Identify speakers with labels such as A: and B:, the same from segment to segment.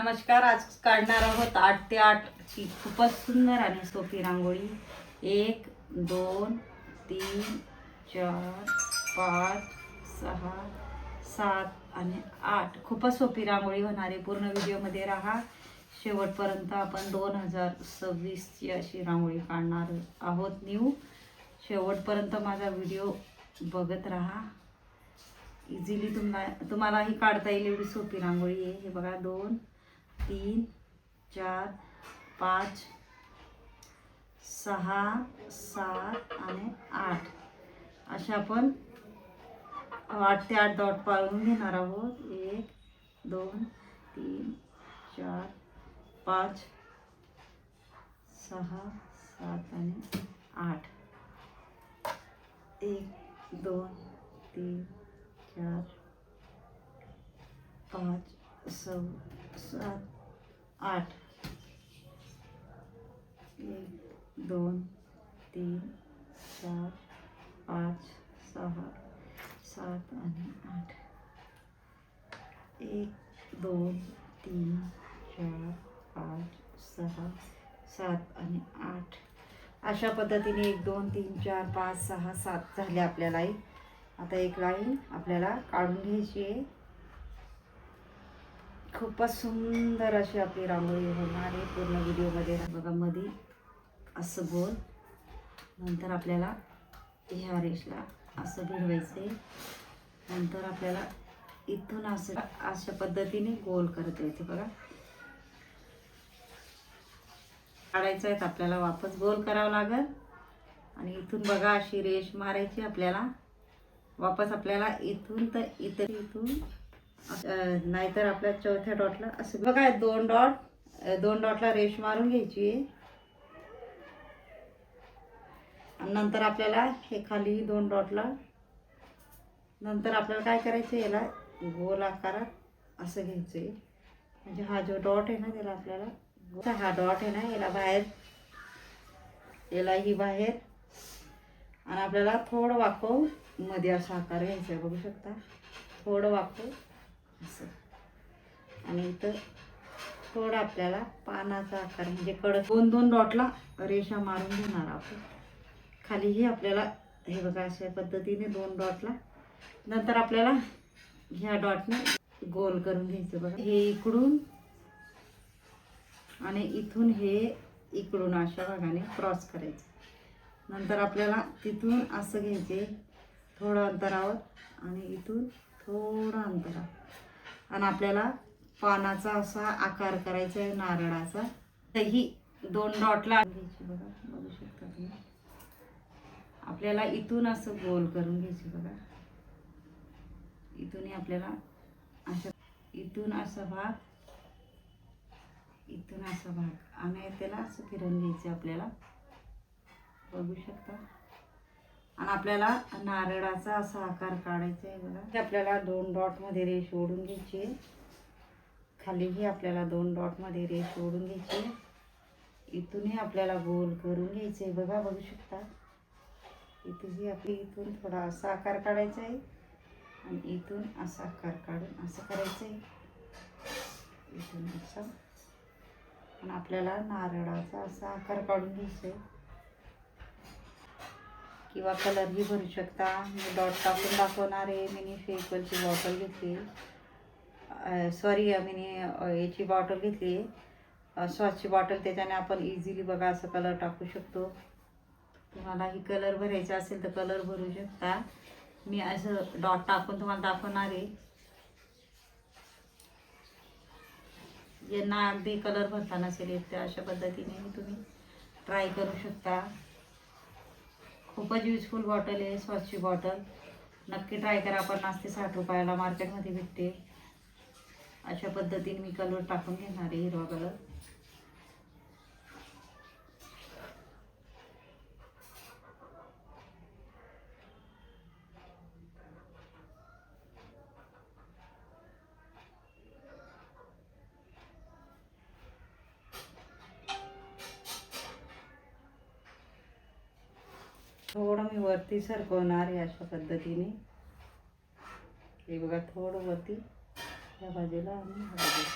A: नमस्कार. आज काढणार आहोत 8 ते 8 ची खूपच सुंदर आणि सोपी रांगोळी. 1 2 3 4 5 6 7 आणि 8 खूपच सोपी रांगोळी होणार आहे. पूर्ण व्हिडिओमध्ये राहा शेवटपर्यंत. आपण 2026 ची अशी रांगोळी काढणार आहोत न्यू. शेवटपर्यंत माझा व्हिडिओ बघत राहा. इझिली तुम्हाला ही काढता येईल एवढी सोपी रांगोळी आहे. हे बघा 2 3 4 5 6 7 आणि 8 अशा आपण 8 ते 8 डॉट पाडून घेणार आहोत. 1 2 3 4 5 6 7 आणि 8. 1 2 3 4 5 6 7 8. 1 2 3 4 5 6 7 आणि 8. 1 2 3 4 5 6 7 आणि 8 अशा पद्धतीने 1 2 3 4 5 6 7 झाले आपल्या लाईन. आता एक लाईन आपल्याला काढून घ्यायची आहे. खूपच सुंदर अशी आपली रांगोळी होणार आहे. पूर्ण व्हिडिओमध्ये बघा. मध्ये असं गोल, नंतर आपल्याला ह्या रेषला असं भिडवायचं आहे. नंतर आपल्याला इथून असं अशा पद्धतीने गोल करता येते बघा. काढायचं आहे आपल्याला वापस गोल करावं लागेल आणि इथून बघा अशी रेष मारायची आपल्याला. वापस आपल्याला इथून तर इथून नाहीतर आपल्या चौथ्या डॉटला असं बघा. 2 डॉटला रेष मारून घ्यायची आहे. आणि नंतर आपल्याला हे खाली 2 डॉटला नंतर आपल्याला काय करायचं, याला गोल आकारात असं घ्यायचं आहे. म्हणजे हा जो डॉट आहे ना त्याला आपल्याला, हा डॉट आहे ना याला बाहेर, याला ही बाहेर, आणि आपल्याला थोडं वाकवून मध्ये असा आकार घ्यायचा आहे. बघू शकता, थोडं वाकवून असं. आणि इथं थोडं आपल्याला पानाचा आकार म्हणजे कडक 2 डॉटला रेषा मारून घेणार आपण. खालीही आपल्याला हे बघा अशा पद्धतीने 2 डॉटला. नंतर आपल्याला ह्या डॉटने गोल करून घ्यायचं बघा. हे इकडून आणि इथून हे इकडून अशा भागाने क्रॉस करायचं. नंतर आपल्याला तिथून असं घ्यायचे थोडं अंतरावर आणि इथून थोडं अंतरावर. आणि आपल्याला पानाचा असा आकार करायचा आहे नारळाचा. तर ही 2 डॉटला घ्यायची बघा. बघू शकता तुम्ही. आपल्याला इथून असं गोल करून घ्यायची बघा. इथूनही आपल्याला अशा, इथून असा भाग, इथून असा भाग, आणि त्याला असं फिरवून घ्यायचं आपल्याला. बघू शकता. आणि आपल्याला नारळाचा असा आकार काढायचा आहे बघा. आपल्याला 2 डॉटमध्ये रेष ओढून घ्यायची आहे. खालीही आपल्याला 2 डॉटमध्ये रेष ओढून घ्यायची आहे. इथूनही आपल्याला गोल करून घ्यायचं आहे बघा. बघू शकता. इथेही आपली इथून थोडा असा आकार काढायचा आहे आणि इथून असा आकार काढून असं करायचं आहे. इथून असं. आणि आपल्याला नारळाचा असा आकार काढून घ्यायचा आहे. किंवा कलरही भरू शकता. मी डॉट टाकून दाखवणार आहे. मिनी फेविकॉलची बॉटल घेतली, मिनी याची बॉटल घेतली आहे, सॉसची बॉटल. त्याच्याने आपण इझिली बघा असं कलर टाकू शकतो. तुम्हालाही कलर भरायचा असेल तर कलर भरू शकता. मी असं डॉट टाकून तुम्हाला दाखवणार आहे. ज्यांना अगदी कलर भरता नसेल येत त्या अशा पद्धतीने तुम्ही ट्राय करू शकता. खूपच युजफुल बॉटल आहे सॉसची बॉटल. नक्की ट्राय करा. 50 ते 60 रुपयाला मार्केटमध्ये भेटते. अशा पद्धतीने मी कलर टाकून घेणार आहे, हिरवा कलर. थोडं मी वरती सरकवणार आहे अशा पद्धतीने. हे बघा थोडं वरती या बाजूला आणि ह्या बाजूला.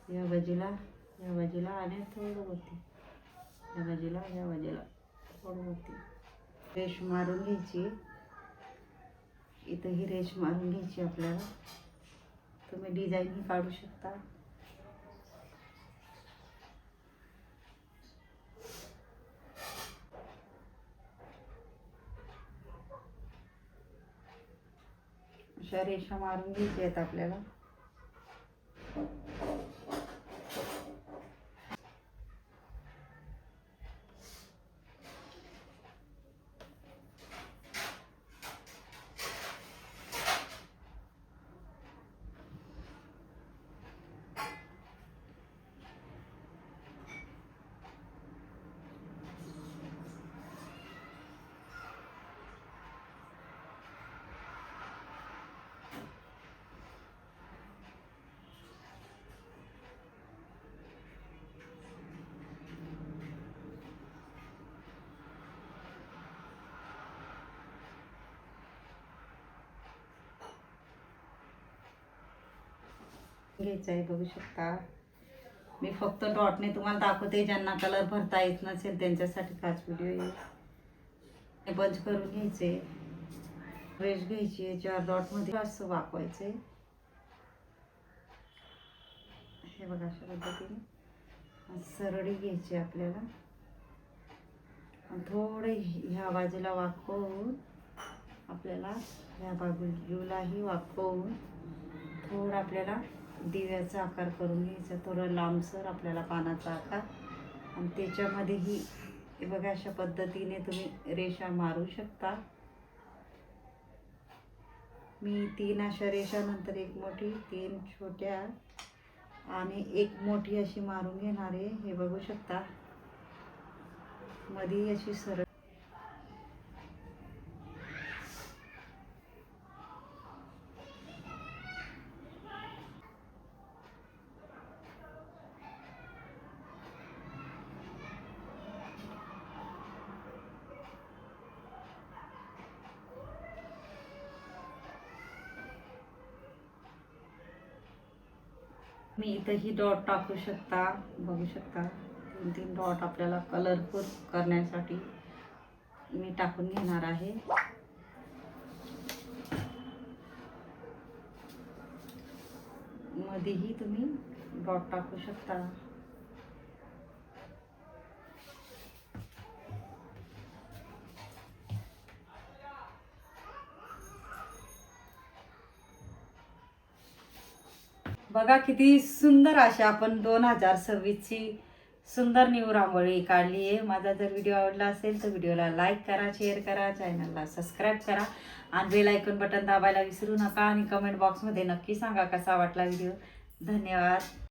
A: या बाजूला, या बाजूला आणि थोडं वरती, या बाजूला, या बाजूला थोडं वरती रेष मारून घ्यायची. इथं ही रेष मारून घ्यायची आपल्याला. तुम्ही डिझाईनही काढू शकता. अशा रेषा मारून घ्यायच्या आहेत आपल्याला. घ्यायचं आहे, बघू शकता. मी फक्त डॉटने तुम्हाला दाखवते. ज्यांना कलर भरता येत नसेल त्यांच्यासाठी खास व्हिडिओ आहे. बंच करून घ्यायचे, रेष घ्यायची, याच्यावर डॉटमध्ये असं वाकवायचे. हे बघा अशा पद्धतीने सरळी घ्यायची आपल्याला. थोडे ह्या बाजूला वाकवून आपल्याला ह्या बाजूलाही वाकवून थोडं आपल्याला दिव्याचा आकार करून घ्यायचा. थोडं लांबसर आपल्याला पानाचा आकार. आणि त्याच्यामध्येही हे बघा अशा पद्धतीने तुम्ही रेषा मारू शकता. मी 3 अशा रेषा, नंतर एक मोठी, 3 छोट्या आणि एक मोठी अशी मारून घेणार आहे. हे बघू शकता. मध्ये अशी सरळ मी इथंही डॉट टाकू शकता. बघू शकता 3-3 डॉट आपल्याला कलरफुल करण्यासाठी मी टाकून घेणार आहे. मध्येही तुम्ही डॉट टाकू शकता. बघा किती सुंदर अशी आपण 2026ची सुंदर न्यू रांगोळी काढली आहे. माझा जर व्हिडिओ आवडला असेल तर व्हिडिओला लाईक करा, शेअर करा, चॅनलला सबस्क्राईब करा आणि बेल आयकॉन बटन दाबायला विसरू नका. आणि कमेंट बॉक्समध्ये नक्की सांगा कसा वाटला व्हिडिओ. धन्यवाद.